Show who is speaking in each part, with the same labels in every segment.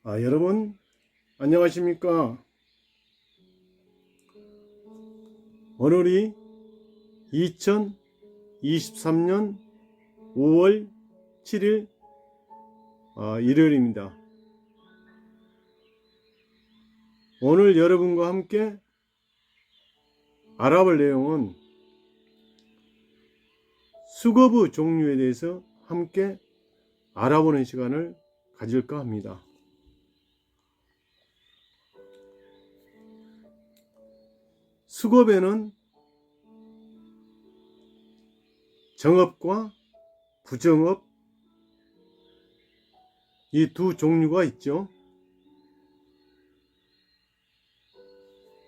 Speaker 1: 여러분 안녕하십니까? 오늘이 2023년 5월 7일 일요일입니다. 오늘 여러분과 함께 알아볼 내용은 수거부 종류에 대해서 함께 알아보는 시간을 가질까 합니다. 수겁에는 정업과 부정업 이 두 종류가 있죠.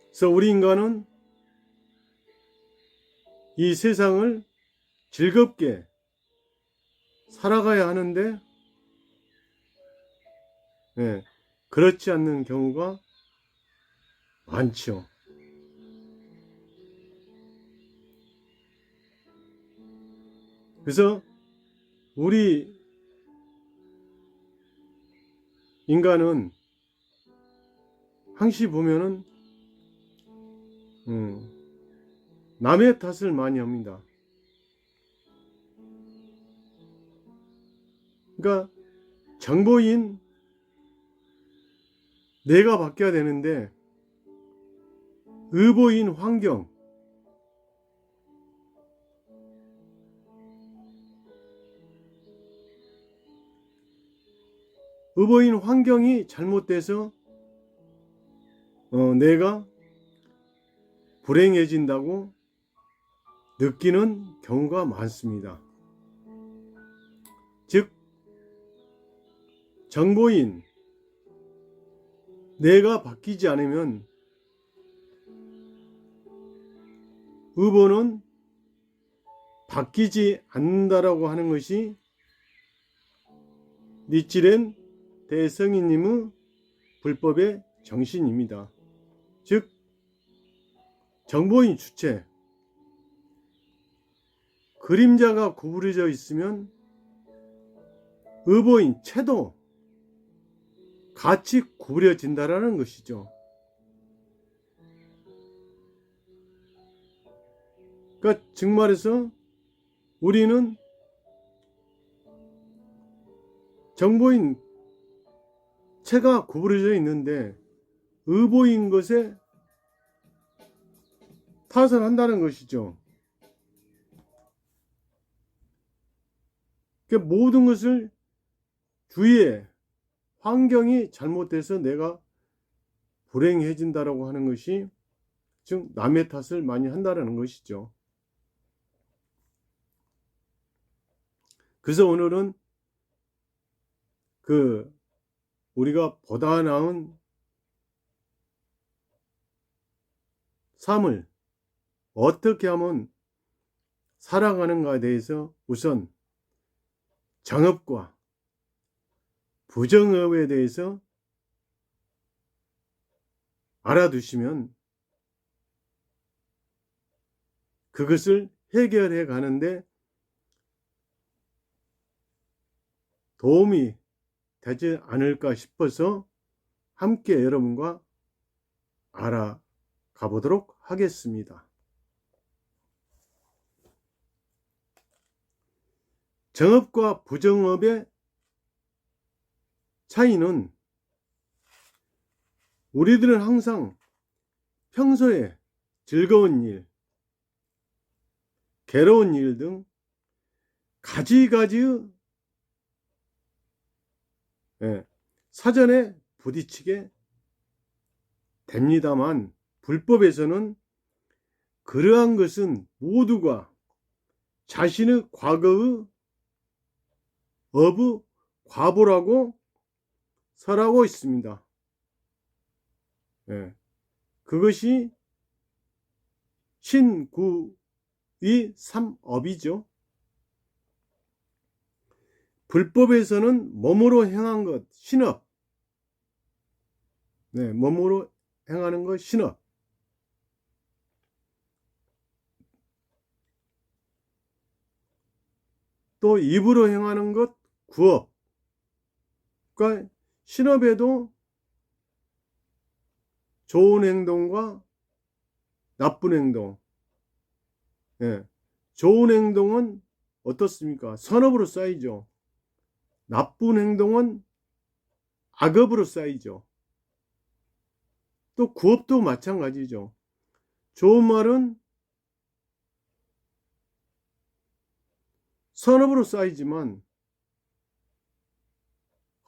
Speaker 1: 그래서 우리 인간은 이 세상을 즐겁게 살아가야 하는데 그렇지 않는 경우가 많죠. 그래서 우리 인간은 항시 보면은 남의 탓을 많이 합니다. 그러니까 정보인 내가 바뀌어야 되는데 의보인 환경, 의보인 환경이 잘못돼서 내가 불행해진다고 느끼는 경우가 많습니다. 즉 정보인 내가 바뀌지 않으면 의보는 바뀌지 않는다라고 하는 것이 니치렌 대성인님의 불법의 정신입니다. 즉 정보인 주체, 그림자가 구부러져 있으면 의보인 채도 같이 구부려진다라는 것이죠. 그러니까 즉 말해서 우리는 정보인 채가 구부러져 있는데 의보인 것에 탓을 한다는 것이죠. 그러니까 모든 것을 주위에 환경이 잘못돼서 내가 불행해진다라고 하는 것이 즉 남의 탓을 많이 한다는 것이죠. 그래서 오늘은 우리가 보다 나은 삶을 어떻게 하면 살아가는가에 대해서 우선 정업과 부정업에 대해서 알아두시면 그것을 해결해 가는데 도움이 되지 않을까 싶어서 함께 여러분과 알아가 보도록 하겠습니다. 정업과 부정업의 차이는 우리들은 항상 평소에 즐거운 일, 괴로운 일 등 가지가지의 사전에 부딪히게 됩니다만 불법에서는 그러한 것은 모두가 자신의 과거의 업의 과보라고 설하고 있습니다. 그것이 신구의 삼업이죠. 불법에서는 몸으로 행한 것 신업, 몸으로 행하는 것 신업, 또 입으로 행하는 것 구업. 그러니까 신업에도 좋은 행동과 나쁜 행동, 예. 좋은 행동은 어떻습니까? 선업으로 쌓이죠. 나쁜 행동은 악업으로 쌓이죠. 또 구업도 마찬가지죠. 좋은 말은 선업으로 쌓이지만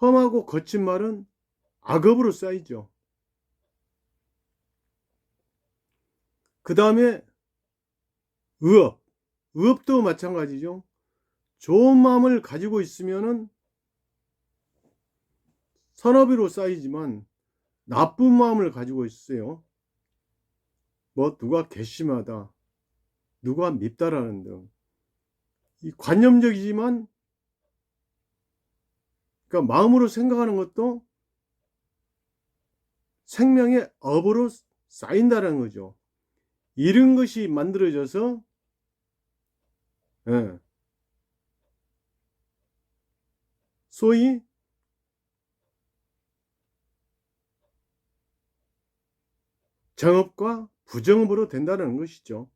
Speaker 1: 험하고 거친 말은 악업으로 쌓이죠. 그 다음에 의업도 마찬가지죠. 좋은 마음을 가지고 있으면은 선업으로 쌓이지만 나쁜 마음을 가지고 있어요. 뭐 누가 괘씸하다, 누가 밉다라는 등 이 관념적이지만, 그러니까 마음으로 생각하는 것도 생명의 업으로 쌓인다는 거죠. 이런 것이 만들어져서, 예, 소위 정업과 부정업으로 된다는 것이죠.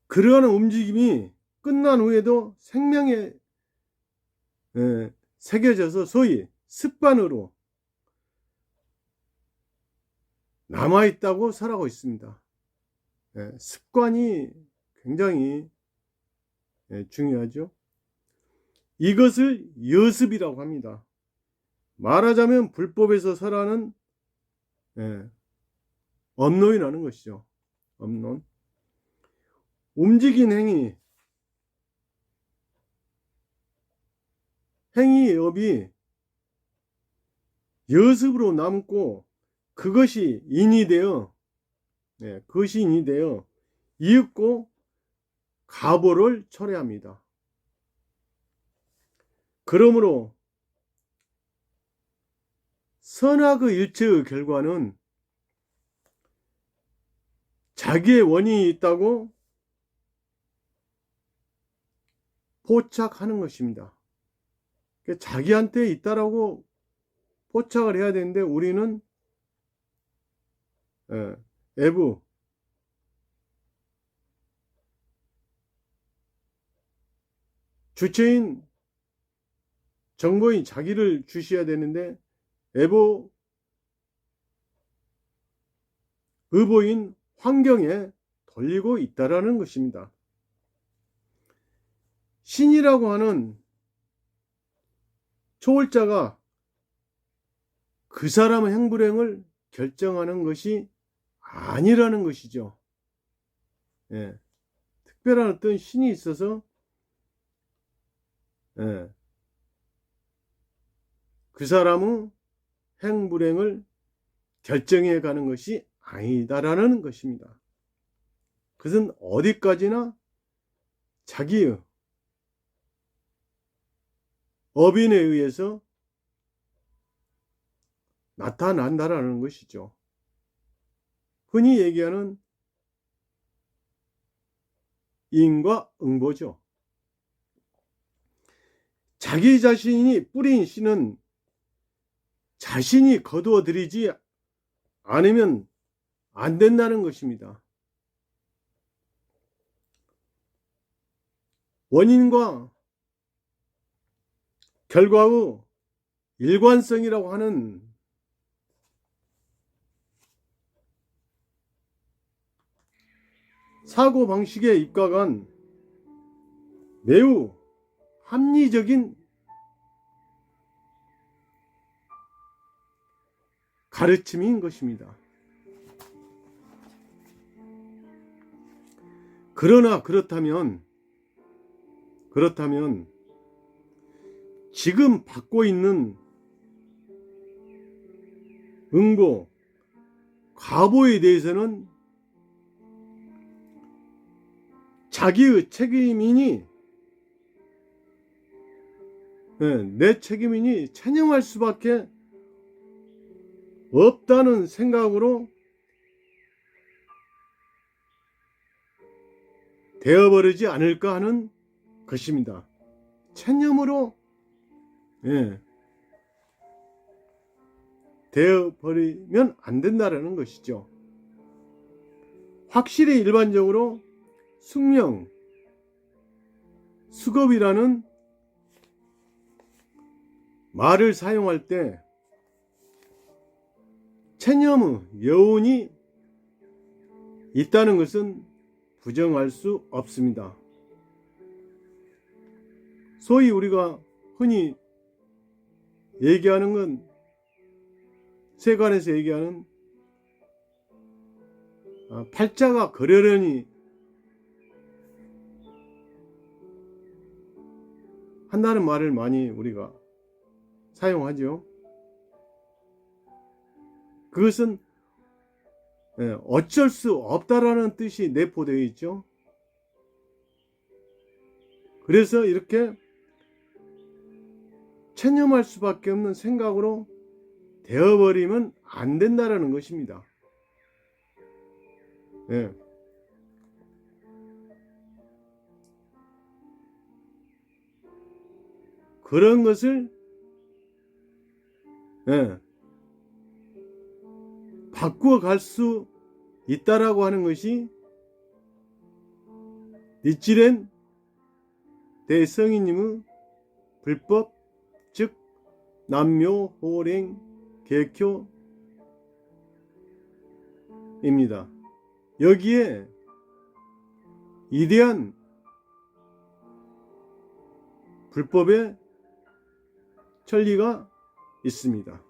Speaker 1: 그러한 움직임이 끝난 후에도 생명에 새겨져서 소위 습관으로 남아있다고 설하고 있습니다. 습관이 굉장히 중요하죠. 이것을 여습이라고 합니다. 말하자면 불법에서 설하는 업론이라는 것이죠. 업론. 움직인 행위의 업이 여습으로 남고 그것이 인이 되어 이윽고 가보를 초래합니다. 그러므로 선악의 일체의 결과는 자기의 원인이 있다고 포착하는 것입니다. 자기한테 있다라고 포착을 해야 되는데 우리는 애부, 주체인 정보인 자기를 주시해야 되는데 애보, 의보인 환경에 돌리고 있다라는 것입니다. 신이라고 하는 초월자가 그 사람의 행불행을 결정하는 것이 아니라는 것이죠. 특별한 어떤 신이 있어서 그 사람의 행불행을 결정해 가는 것이 아니다라는 것입니다. 그것은 어디까지나 자기의 업인에 의해서 나타난다라는 것이죠. 흔히 얘기하는 인과 응보죠. 자기 자신이 뿌린 씨는 자신이 거두어 들이지 않으면 안 된다는 것입니다. 원인과 결과의 일관성이라고 하는 사고방식에 입각한 매우 합리적인 가르침인 것입니다. 그러나 그렇다면 지금 받고 있는 응보, 과보에 대해서는 자기의 책임이니 내 책임이니 찬양할 수밖에 없다는 생각으로 되어버리지 않을까 하는 것입니다. 체념으로 되어버리면 안 된다는 것이죠. 확실히 일반적으로 숙명, 수겁이라는 말을 사용할 때 체념의 여운이 있다는 것은 부정할 수 없습니다. 소위 우리가 흔히 얘기하는 건, 세간에서 얘기하는 팔자가 그러려니 한다는 말을 많이 우리가 사용하죠. 그것은 어쩔 수 없다라는 뜻이 내포되어 있죠. 그래서 이렇게 체념할 수밖에 없는 생각으로 되어버리면 안 된다라는 것입니다. 그런 것을 바꾸어 갈 수 있다라고 하는 것이 니치렌 대성인님의 불법, 즉 남묘 호랭 개교입니다. 여기에 이대한 불법의 천리가 있습니다.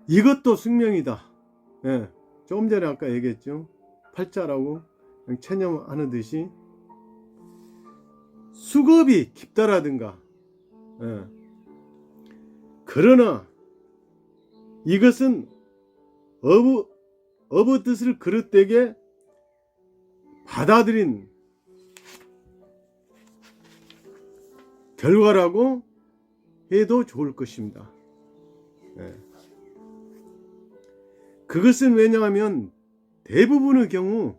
Speaker 1: 이것도 숙명이다. 조금 전에 아까 얘기했죠. 팔자라고 체념하는 듯이 수겁이 깊다라든가, 그러나 이것은 어부 뜻을 그릇되게 받아들인 결과라고 해도 좋을 것입니다. 그것은 왜냐하면 대부분의 경우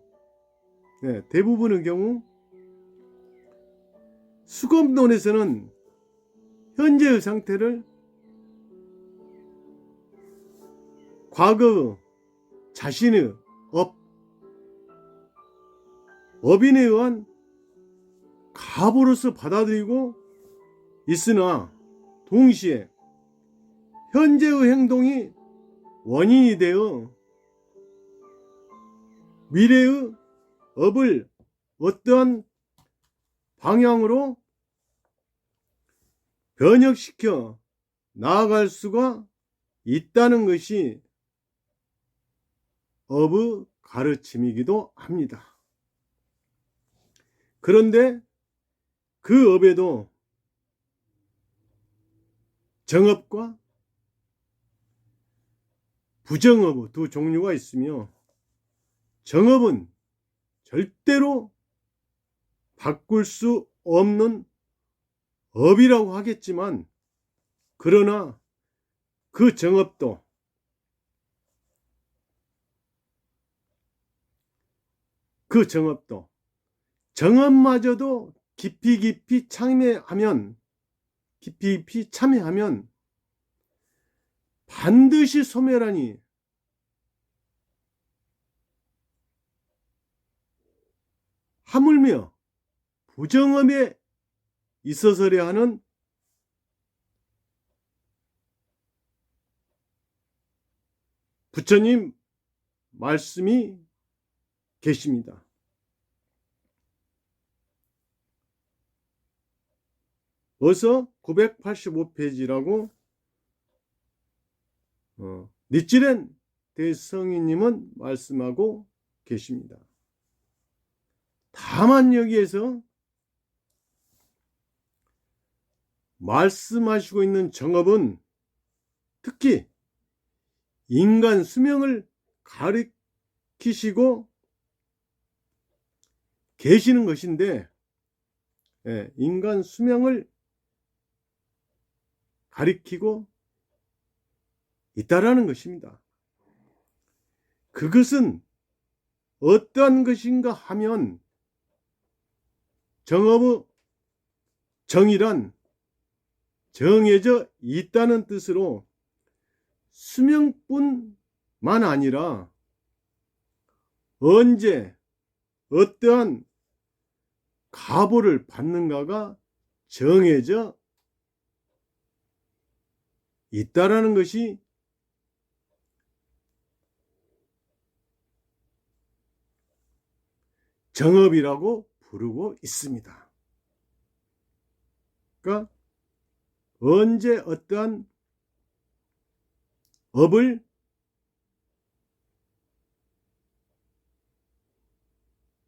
Speaker 1: 수겁론에서는 현재의 상태를 과거 자신의 업인에 의한 가보로서 받아들이고 있으나 동시에 현재의 행동이 원인이 되어 미래의 업을 어떠한 방향으로 변혁시켜 나아갈 수가 있다는 것이 업의 가르침이기도 합니다. 그런데 그 업에도 정업과 부정업의 두 종류가 있으며, 정업은 절대로 바꿀 수 없는 업이라고 하겠지만, 그러나 그 정업마저도 깊이 참여하면 반드시 소멸하니 하물며 부정업에 있어서려 하는 부처님 말씀이 계십니다. 어서 985페이지라고 니치렌 대성인님은 말씀하고 계십니다. 다만 여기에서 말씀하시고 있는 정업은 특히 인간 수명을 가리키시고 계시는 것인데, 인간 수명을 가리키고 있다라는 것입니다. 그것은 어떠한 것인가 하면 정업의 정이란 정해져 있다는 뜻으로 수명뿐만 아니라 언제 어떠한 가보를 받는가가 정해져 있다라는 것이 정업이라고 부르고 있습니다. 그러니까 언제 어떠한 업을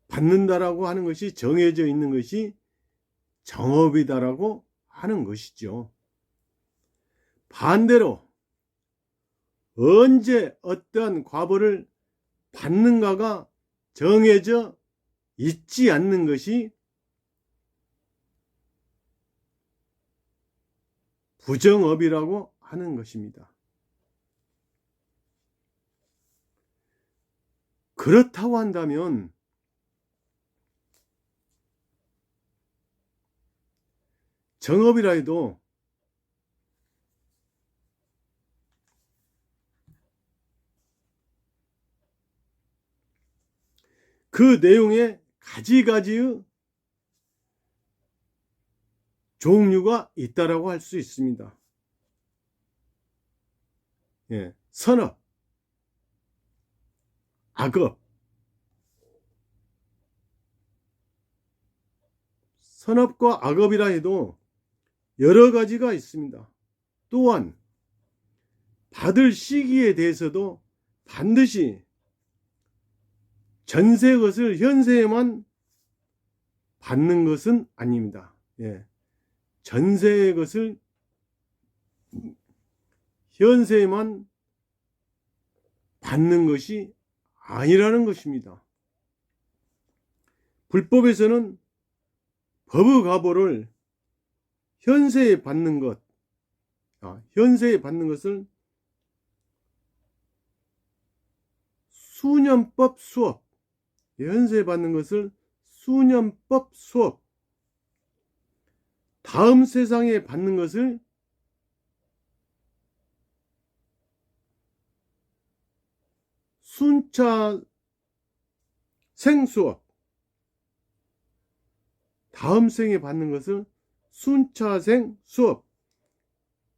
Speaker 1: 받는다라고 하는 것이 정해져 있는 것이 정업이다라고 하는 것이죠. 반대로 언제 어떠한 과보를 받는가가 정해져 있지 않는 것이 부정업이라고 하는 것입니다. 그렇다고 한다면 정업이라 해도 그 내용에 가지가지의 종류가 있다라고 할 수 있습니다. 예, 선업, 악업, 선업과 악업이라 해도 여러 가지가 있습니다. 또한 받을 시기에 대해서도 반드시 전세의 것을 현세에만 받는 것은 아닙니다. 예, 전세의 것을 현세에만 받는 것이 아니라는 것입니다. 불법에서는 법의 가보를 현세에 받는 것, 현세에 받는 것을 수년법 수업, 현세에 받는 것을 수년법 수업, 다음 세상에 받는 것을 순차 생수업, 다음 생에 받는 것을 순차생 수업,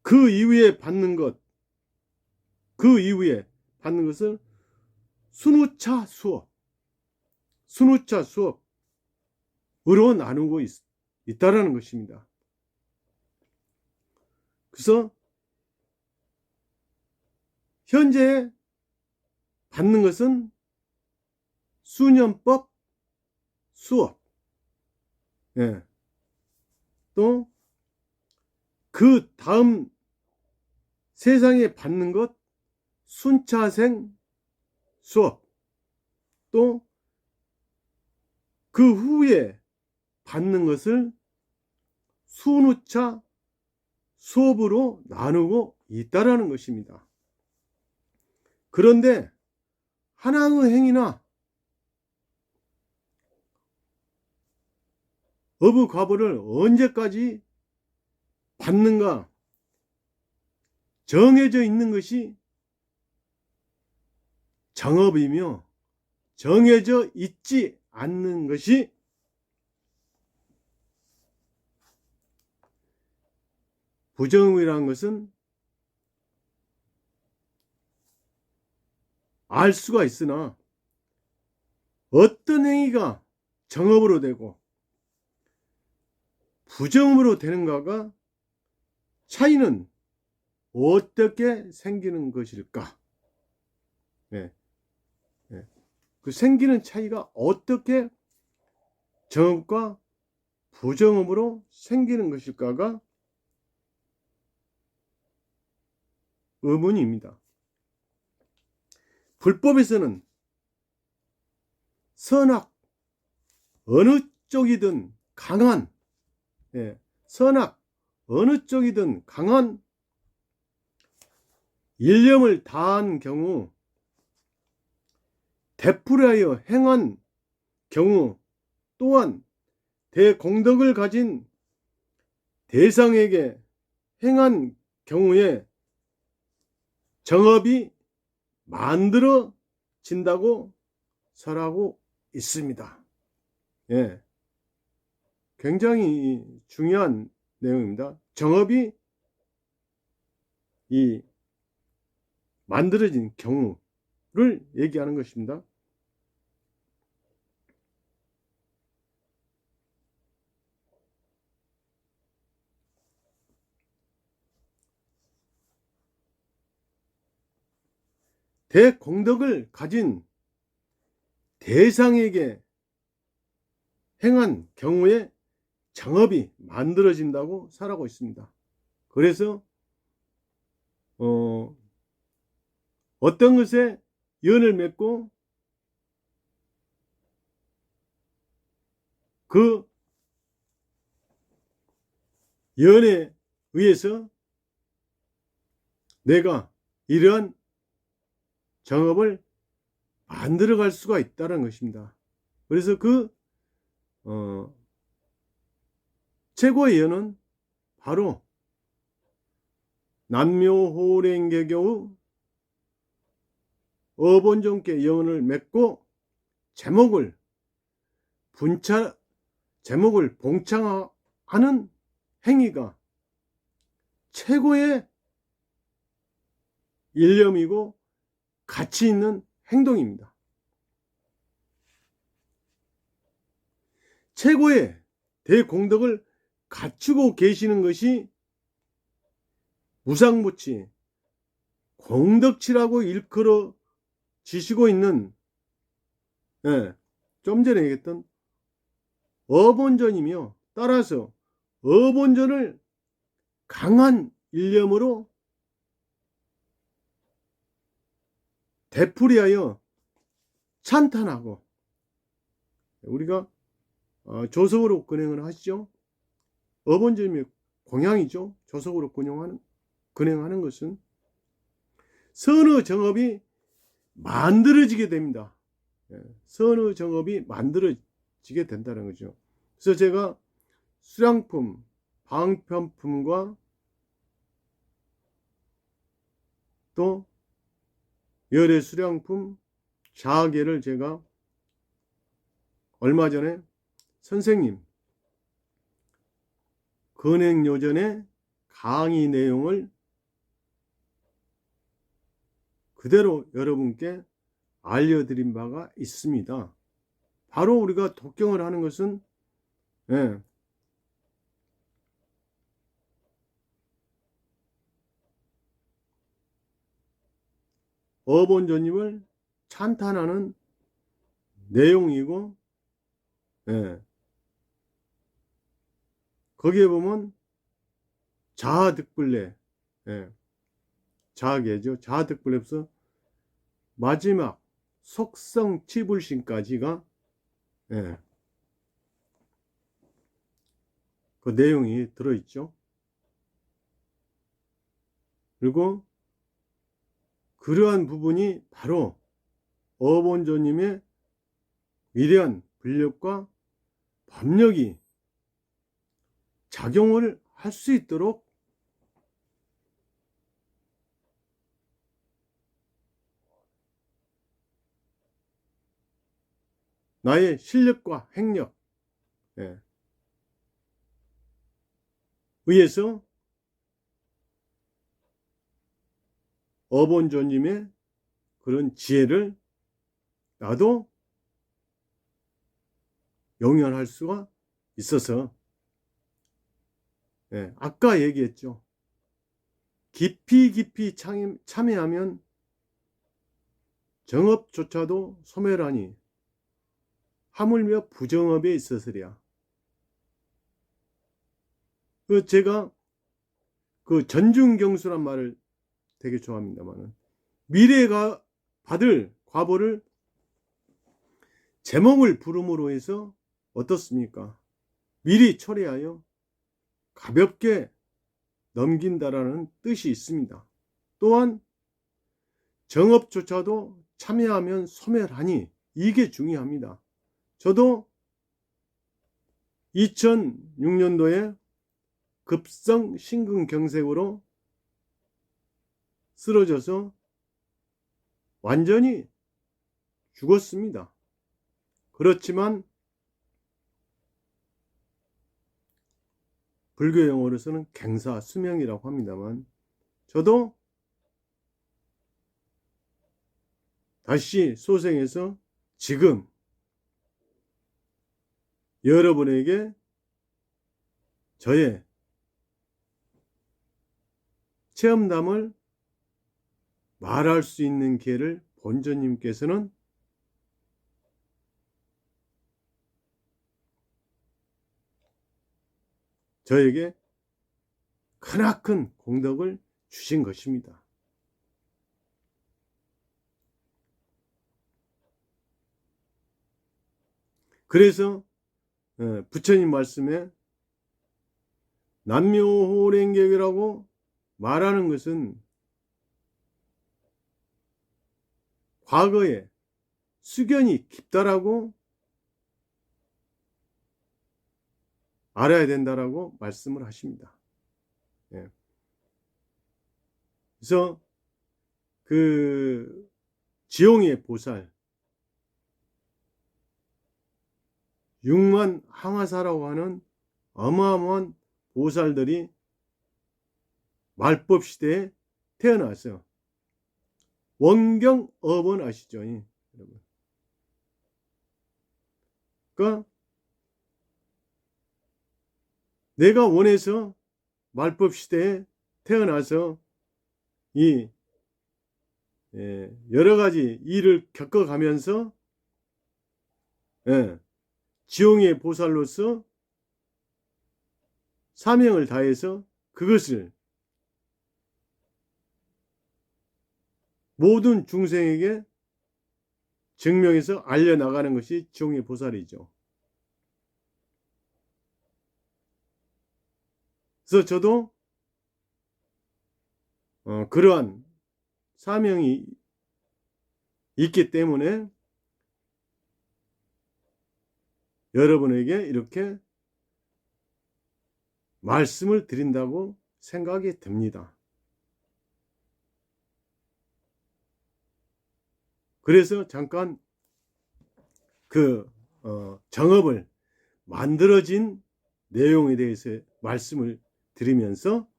Speaker 1: 그 이후에 받는 것, 그 이후에 받는 것을 순후차 수업, 순후차 수업으로 나누고 있다라는 것입니다. 그래서 현재 받는 것은 수년법 수업, 예. 또 그 다음 세상에 받는 것 순차생 수업, 또 그 후에 받는 것을 순후차 수업으로 나누고 있다라는 것입니다. 그런데 하나의 행위나 업의 과보를 언제까지 받는가 정해져 있는 것이 정업이며, 정해져 있지 않는 것이 부정업이라는 것은 알 수가 있으나 어떤 행위가 정업으로 되고 부정업으로 되는가가 차이는 어떻게 생기는 것일까? 네. 그 생기는 차이가 어떻게 정업과 부정업으로 생기는 것일까가 의문입니다. 불법에서는 선악 어느 쪽이든 강한, 선악 어느 쪽이든 강한 일념을 다한 경우 되풀이하여 행한 경우 또한 대공덕을 가진 대상에게 행한 경우에 정업이 만들어진다고 설하고 있습니다. 예, 굉장히 중요한 내용입니다. 정업이 이 만들어진 경우를 얘기하는 것입니다. 대공덕을 가진 대상에게 행한 경우에 정업이 만들어진다고 설하고 있습니다. 그래서 어떤 것에 연을 맺고 그 연에 의해서 내가 이러한 정업을 만들어갈 수가 있다는 것입니다. 그래서 그 최고의 연은 바로 남묘호랭개교의 어본종께 연을 맺고 제목을 봉창하는 행위가 최고의 일념이고 가치 있는 행동입니다. 최고의 대공덕을 갖추고 계시는 것이 무상무치 공덕치라고 일컬어지시고 있는, 좀 전에 얘기했던 어본전이며, 따라서 어본전을 강한 일념으로 되풀이하여 찬탄하고, 우리가 조석으로 근행을 하시죠. 어본전이 공양이죠. 조석으로 근행하는 것은 선의 정업이 만들어지게 됩니다. 선의 정업이 만들어지게 된다는 거죠. 그래서 제가 수량품, 방편품과 또 열애 수량품, 자계를 제가 얼마 전에 선생님 근행요전의 강의 내용을 그대로 여러분께 알려드린 바가 있습니다. 바로 우리가 독경을 하는 것은 어본조님을 찬탄하는 내용이고, 거기에 보면 자아득불례, 자아계죠. 자아득불례에서 마지막 속성치불신까지가 그 내용이 들어있죠. 그리고 그러한 부분이 바로 어본조님의 위대한 불력과 법력이 작용을 할 수 있도록 나의 실력과 행력 의해서 어본조님의 그런 지혜를 나도 용연할 수가 있어서, 아까 얘기했죠. 깊이 참여하면 정업조차도 소멸하니 하물며 부정업에 있어서랴. 제가 그 전중경수란 말을 되게 좋아합니다만, 미래가 받을 과보를 제목을 부름으로 해서 어떻습니까? 미리 처리하여 가볍게 넘긴다라는 뜻이 있습니다. 또한 정업조차도 참여하면 소멸하니 이게 중요합니다. 저도 2006년도에 급성 심근경색으로 쓰러져서 완전히 죽었습니다. 그렇지만 불교 용어로서는 갱사수명이라고 합니다만, 저도 다시 소생해서 지금 여러분에게 저의 체험담을 말할 수 있는 기회를 본尊님께서는 저에게 크나큰 공덕을 주신 것입니다. 그래서 부처님 말씀에 남묘호랭객이라고 말하는 것은 과거에 수견이 깊다라고 알아야 된다라고 말씀을 하십니다. 그래서 그 지용의 보살 6만 항하사라고 하는 어마어마한 보살들이 말법 시대에 태어나서 원경업원 아시죠? 여러분. 그러니까 내가 원해서 말법 시대에 태어나서 이 여러 가지 일을 겪어가면서 지용의 보살로서 사명을 다해서 그것을 모든 중생에게 증명해서 알려나가는 것이 지용의 보살이죠. 그래서 저도 그러한 사명이 있기 때문에 여러분에게 이렇게 말씀을 드린다고 생각이 듭니다. 그래서 잠깐 그 정업을 만들어진 내용에 대해서 말씀을 드리면서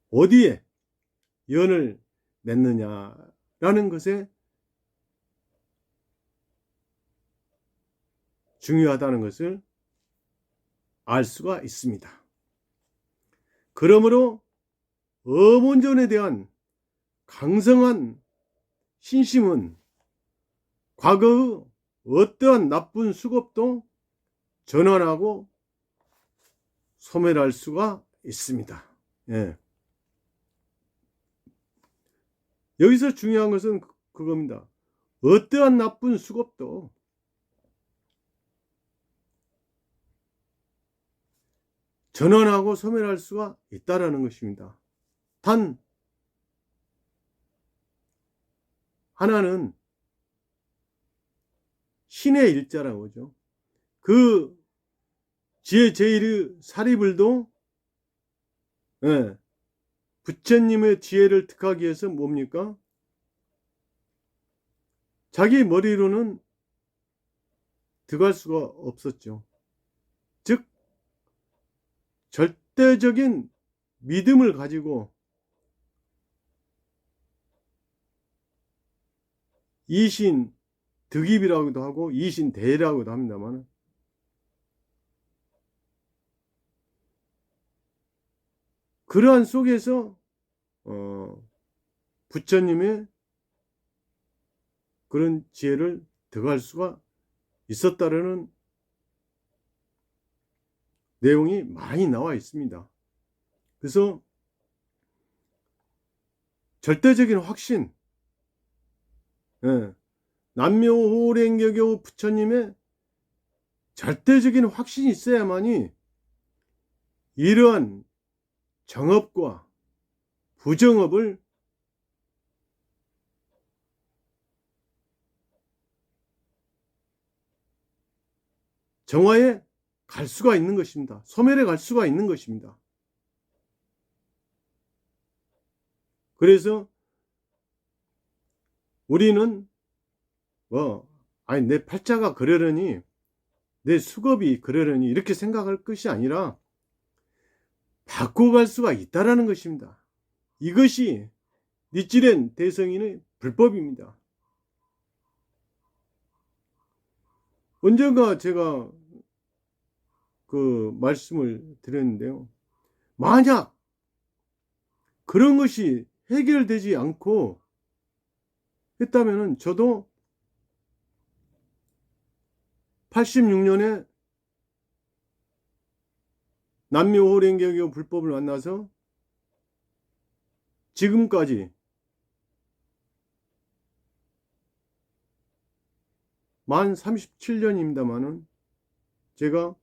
Speaker 1: 어디에 연을 맺느냐라는 것에 중요하다는 것을 알 수가 있습니다. 그러므로 어본전에 대한 강성한 신심은 과거의 어떠한 나쁜 수급도 전환하고 소멸할 수가 있습니다. 여기서 중요한 것은 그겁니다. 어떠한 나쁜 수급도 전환하고 소멸할 수가 있다라는 것입니다. 단 하나는 신의 일자라고 하죠. 그 지혜 제일의 사리불도 부처님의 지혜를 득하기 위해서 뭡니까? 자기 머리로는 득할 수가 없었죠. 즉 절대적인 믿음을 가지고 이신 득입이라고도 하고 이신 대라고도 합니다만, 그러한 속에서 부처님의 그런 지혜를 득할 수가 있었다라는 내용이 많이 나와 있습니다. 그래서 절대적인 확신, 남묘호랭격의 부처님의 절대적인 확신이 있어야만이 이러한 정업과 부정업을 정화에 갈 수가 있는 것입니다. 소멸에 갈 수가 있는 것입니다. 그래서 우리는 내 팔자가 그러려니, 내 수급이 그러려니 이렇게 생각할 것이 아니라 바꿔갈 수가 있다라는 것입니다. 이것이 니찌렌 대성인의 불법입니다. 언젠가 제가 그 말씀을 드렸는데요. 만약 그런 것이 해결되지 않고 했다면은 저도 86년에 남묘호랭개교 불법을 만나서 지금까지 만 37년입니다만은 제가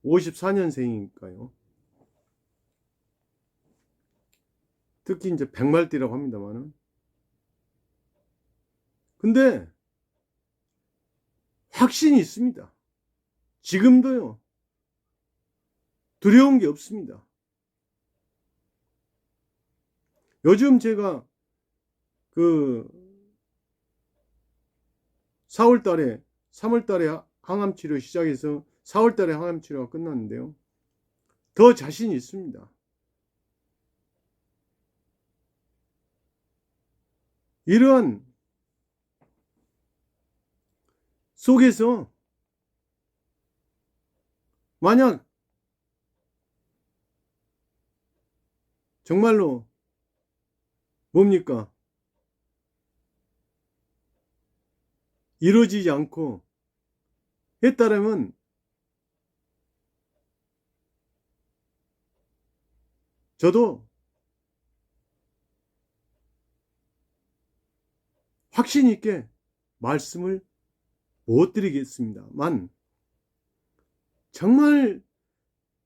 Speaker 1: 54년생이니까요. 특히 이제 백말띠라고 합니다만은. 근데 확신이 있습니다. 지금도요. 두려운 게 없습니다. 요즘 제가 그 4월달에 3월달에 항암치료 시작해서 4월달에 항암치료가 끝났는데요. 더 자신이 있습니다. 이러한 속에서 만약 정말로 뭡니까? 이루어지지 않고 했다라면 저도 확신 있게 말씀을 못 드리겠습니다만, 정말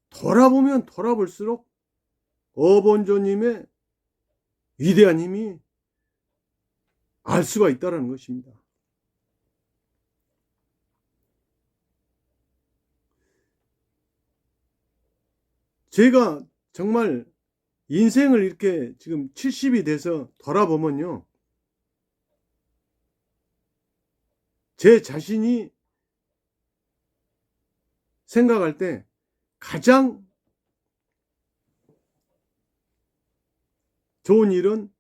Speaker 1: 돌아보면 돌아볼수록 어본조님의 위대한 힘이 알 수가 있다는 것입니다. 제가 정말 인생을 이렇게 지금 70이 돼서 돌아보면요, 제 자신이 생각할 때 가장 좋은 일은,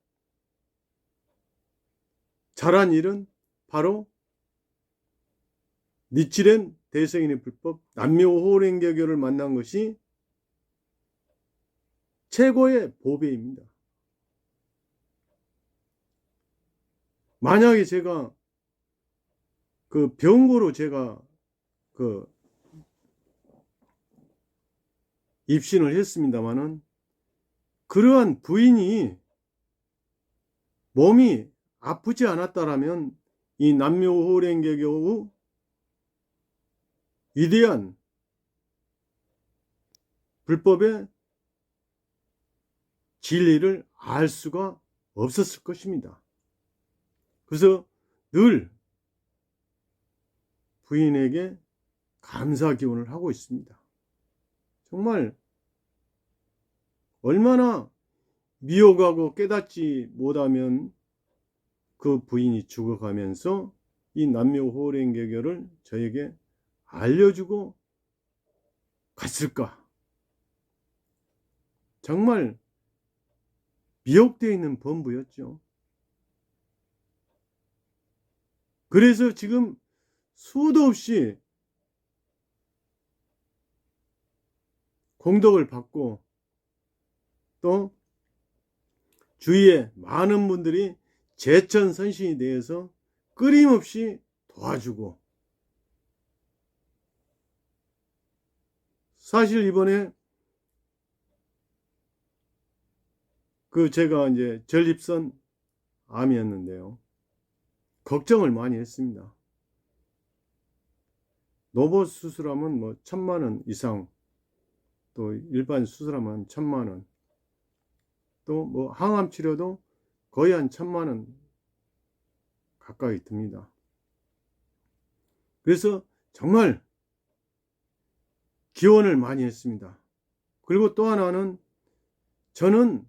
Speaker 1: 잘한 일은 바로 니치렌 대성인의 불법 남묘호랭개교를 만난 것이 최고의 보배입니다. 만약에 제가 그 병고로 제가 그 입신을 했습니다마는, 그러한 부인이 몸이 아프지 않았다라면 이 남묘호랭개교의 위대한 불법의 진리를 알 수가 없었을 것입니다. 그래서 늘 부인에게 감사 기원을 하고 있습니다. 정말 얼마나 미혹하고 깨닫지 못하면 그 부인이 죽어가면서 이 남묘호랭개교를 저에게 알려주고 갔을까. 정말 미혹되어 있는 범부였죠. 그래서 지금 수도 없이 공덕을 받고, 또 주위에 많은 분들이 제천선신이 되어서 끊임없이 도와주고, 사실 이번에 그 제가 이제 전립선 암이었는데요, 걱정을 많이 했습니다. 노보 수술하면 뭐 1000만원 이상, 또 일반 수술하면 1000만원, 또 뭐 항암 치료도 거의 한 1000만원 가까이 듭니다. 그래서 정말 기원을 많이 했습니다. 그리고 또 하나는 저는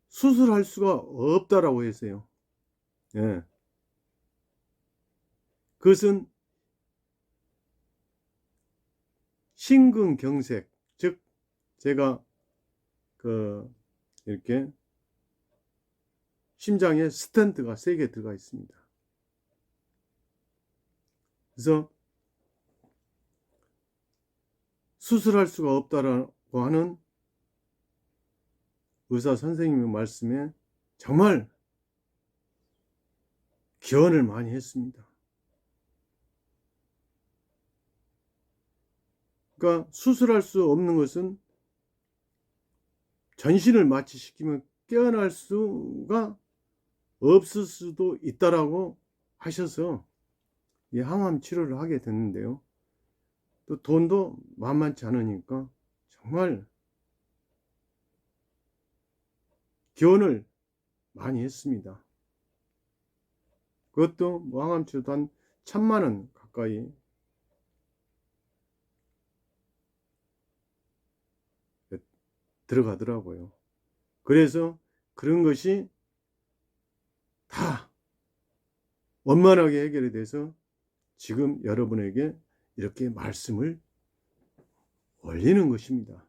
Speaker 1: 수술할 수가 없다라고 했어요. 예. 그것은 심근경색, 즉 제가 이렇게 심장에 스텐트가 3개 들어가 있습니다. 그래서 수술할 수가 없다라고 하는 의사 선생님의 말씀에 정말 기원을 많이 했습니다. 그러니까 수술할 수 없는 것은 전신을 마취시키면 깨어날 수가 없을 수도 있다라고 하셔서 이 항암 치료를 하게 됐는데요. 또 돈도 만만치 않으니까 정말 기원을 많이 했습니다. 그것도 뭐 항암 치료도 한 1000만 원 가까이 들어가더라고요. 그래서 그런 것이 다 원만하게 해결이 돼서 지금 여러분에게 이렇게 말씀을 올리는 것입니다.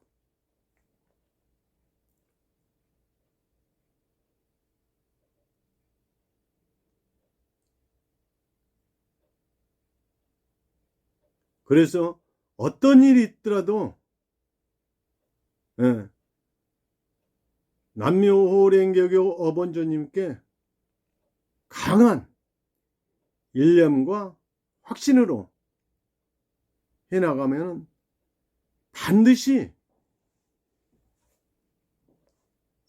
Speaker 1: 그래서 어떤 일이 있더라도 남묘호랭개교 어본조님께 강한 일념과 확신으로 해나가면 반드시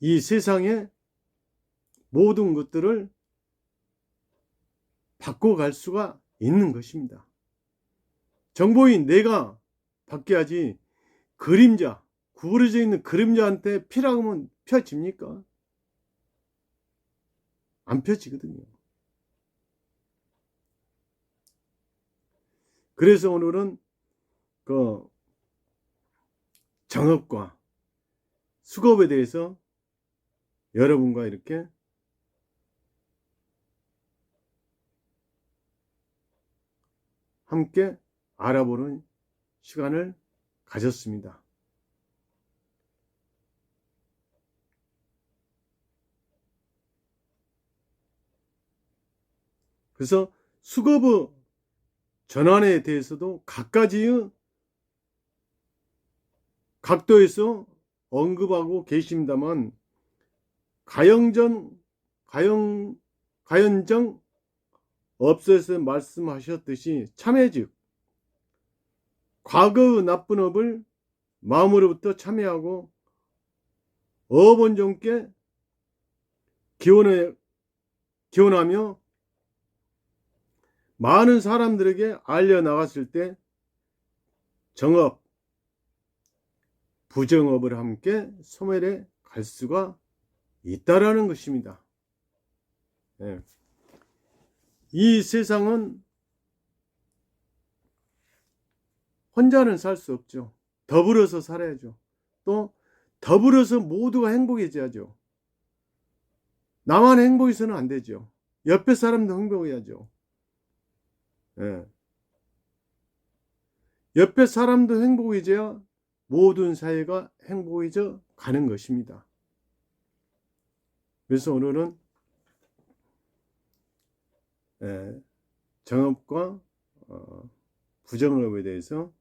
Speaker 1: 이 세상의 모든 것들을 바꿔갈 수가 있는 것입니다. 정보인 내가 바뀌어야지 그림자, 구부러져 있는 그림자한테 피라고 하면 펴집니까? 안 펴지거든요. 그래서 오늘은 그 정업과 수급에 대해서 여러분과 이렇게 함께 알아보는 시간을 가졌습니다. 그래서 수급의 전환에 대해서도 각가지의 각도에서 언급하고 계십니다만 가연정 업소에서 말씀하셨듯이 참회즉 과거의 나쁜 업을 마음으로부터 참회하고 어본종께 기원하며 많은 사람들에게 알려나갔을 때 정업, 부정업을 함께 소멸해 갈 수가 있다라는 것입니다. 네. 이 세상은 혼자는 살 수 없죠. 더불어서 살아야죠. 또 더불어서 모두가 행복해져야죠. 나만 행복해서는 안 되죠. 옆에 사람도 행복해야죠. 네. 옆에 사람도 행복해져야 모든 사회가 행복해져 가는 것입니다. 그래서 오늘은 정업과 부정업에 대해서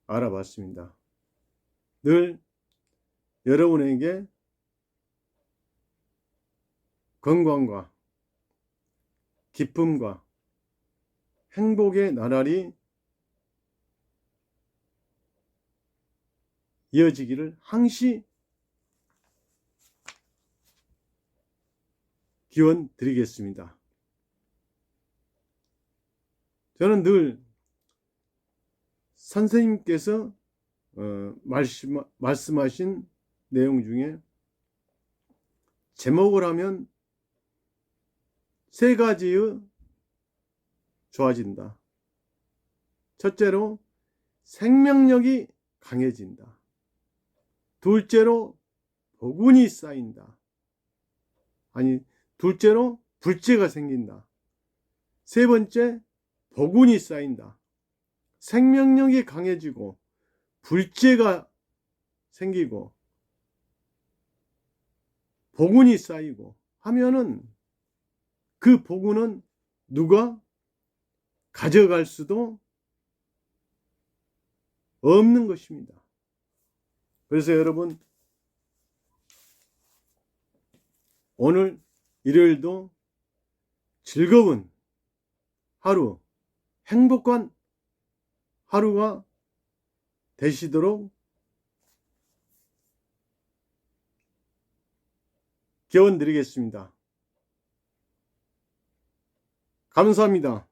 Speaker 1: 알아봤습니다. 늘 여러분에게 건강과 기쁨과 행복의 나날이 이어지기를 항시 기원 드리겠습니다. 저는 늘 선생님께서 말씀하신 내용 중에 제목을 하면 3가지의 좋아진다. 첫째로 생명력이 강해진다. 둘째로 복운이 쌓인다. 아니, 둘째로 불재가 생긴다. 세 번째, 복운이 쌓인다. 생명력이 강해지고 불재가 생기고 복운이 쌓이고 하면은 그 복운은 누가 가져갈 수도 없는 것입니다. 그래서 여러분, 오늘 일요일도 즐거운 하루, 행복한 하루가 되시도록 기원 드리겠습니다. 감사합니다.